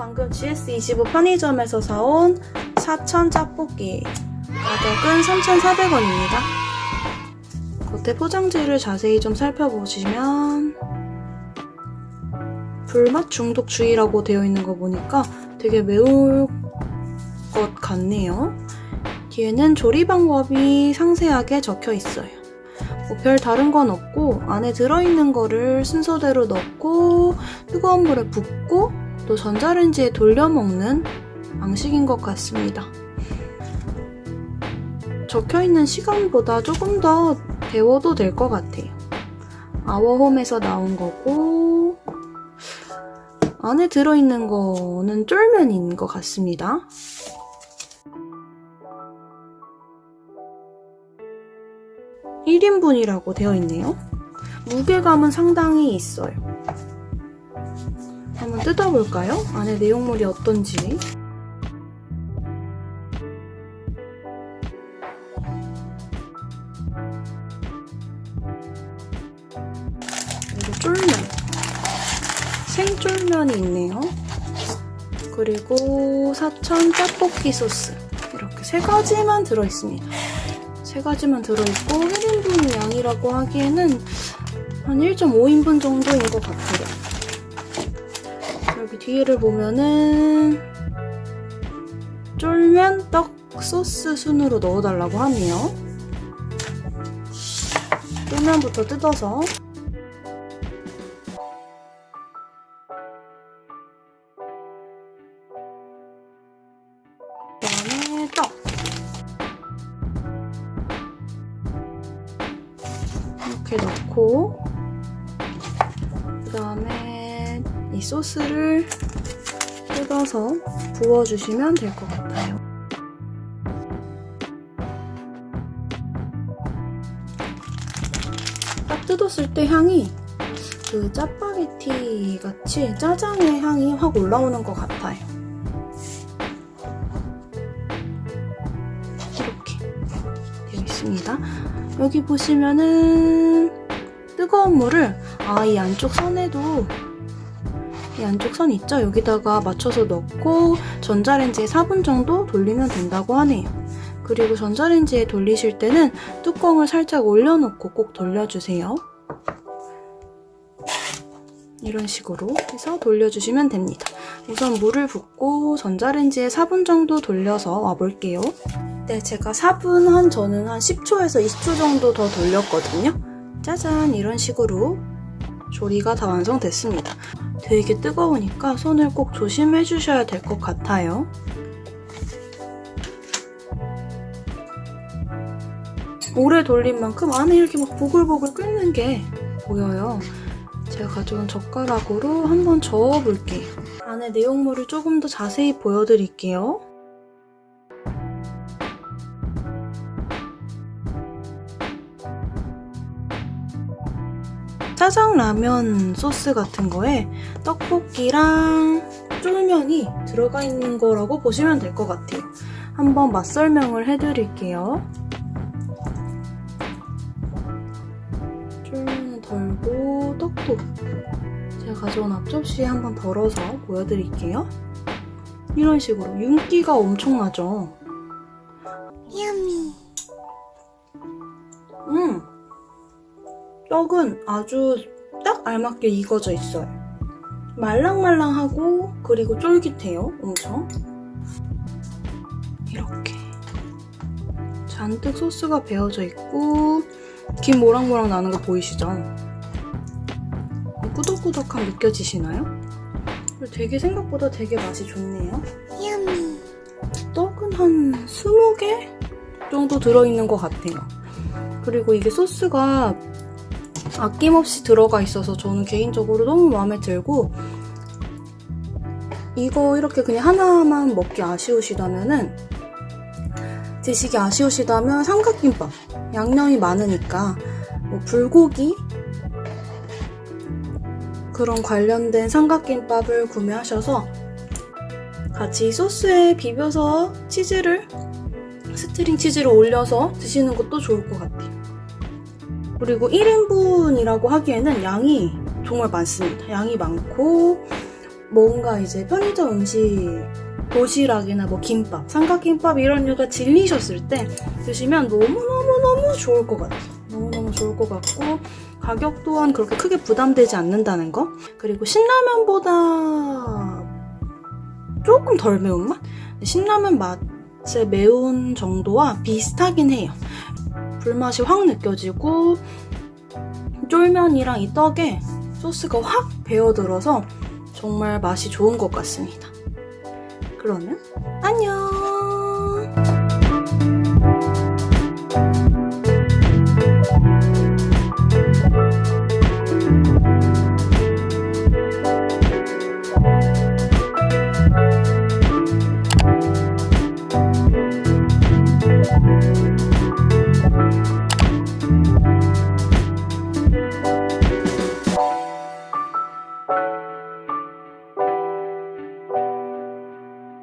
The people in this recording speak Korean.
방금 GS25 편의점에서 사온 사천 짬뽕기. 가격은 3,400원입니다. 겉에 포장지를 자세히 좀 살펴보시면 불맛 중독 주의라고 되어 있는 거 보니까 되게 매울 것 같네요. 뒤에는 조리 방법이 상세하게 적혀 있어요. 뭐 별 다른 건 없고 안에 들어있는 거를 순서대로 넣고 뜨거운 물에 붓고 또 전자레인지에 돌려 먹는 방식인 것 같습니다. 적혀있는 시간보다 조금 더 데워도 될 것 같아요. 아워홈에서 나온 거고 안에 들어있는 거는 쫄면인 것 같습니다. (1인분이라고) 되어 있네요. 무게감은 상당히 있어요. 한번 뜯어볼까요? 안에 내용물이 어떤지. 그리고 쫄면, 생쫄면이 있네요. 그리고 사천 짬뽕기 소스, 이렇게 3가지만 들어있습니다. 3가지만 들어있고 1인분 양이라고 하기에는 한 1.5인분 정도인 것 같아요. 여기 뒤를 보면은 쫄면 떡 소스 순으로 넣어달라고 하네요. 쫄면부터 뜯어서 그다음에 떡 이렇게 넣고 그다음에 이 소스를 뜯어서 부어주시면 될 것 같아요. 딱 뜯었을 때 향이 그 짜파게티 같이 짜장의 향이 확 올라오는 것 같아요. 이렇게 되어 있습니다. 여기 보시면은 뜨거운 물을 이 안쪽 선에도 이 안쪽 선 있죠? 여기다가 맞춰서 넣고 전자레인지에 4분 정도 돌리면 된다고 하네요. 그리고 전자레인지에 돌리실 때는 뚜껑을 살짝 올려놓고 꼭 돌려주세요. 이런 식으로 해서 돌려주시면 됩니다. 우선 물을 붓고 전자레인지에 4분 정도 돌려서 와볼게요. 네, 제가 4분 저는 한 10초에서 20초 정도 더 돌렸거든요. 짜잔, 이런 식으로 조리가 다 완성됐습니다. 되게 뜨거우니까 손을 꼭 조심해 주셔야 될 것 같아요. 오래 돌린 만큼 안에 이렇게 막 보글보글 끓는 게 보여요. 제가 가져온 젓가락으로 한번 저어볼게요. 안에 내용물을 조금 더 자세히 보여드릴게요. 짜장라면 소스 같은 거에 떡볶이랑 쫄면이 들어가 있는 거라고 보시면 될 것 같아요. 한번 맛 설명을 해드릴게요. 쫄면은 덜고 떡도 제가 가져온 앞접시에 한번 덜어서 보여드릴게요. 이런 식으로 윤기가 엄청나죠? 야미. 떡은 아주 딱 알맞게 익어져 있어요. 말랑말랑하고 그리고 쫄깃해요. 엄청. 이렇게 잔뜩 소스가 배어져 있고 김 모락모락 나는 거 보이시죠? 꾸덕꾸덕함 느껴지시나요? 되게 생각보다 되게 맛이 좋네요. 야미. 떡은 한 20개 정도 들어있는 것 같아요. 그리고 이게 소스가 아낌없이 들어가 있어서 저는 개인적으로 너무 마음에 들고 이거 이렇게 그냥 하나만 먹기 아쉬우시다면은 드시기 아쉬우시다면 삼각김밥 양념이 많으니까 뭐 불고기 그런 관련된 삼각김밥을 구매하셔서 같이 소스에 비벼서 스트링 치즈를 올려서 드시는 것도 좋을 것 같아요. 그리고 1인분이라고 하기에는 양이 정말 많습니다. 양이 많고 뭔가 이제 편의점 음식 도시락이나 뭐 김밥, 삼각김밥 이런 류가 질리셨을 때 드시면 너무너무너무 좋을 것 같아요. 너무너무 좋을 것 같고 가격 또한 그렇게 크게 부담되지 않는다는 거. 그리고 신라면보다 조금 덜 매운맛? 신라면 맛의 매운 정도와 비슷하긴 해요. 불맛이 확 느껴지고 쫄면이랑 이 떡에 소스가 확 배어들어서 정말 맛이 좋은 것 같습니다. 그러면 안녕!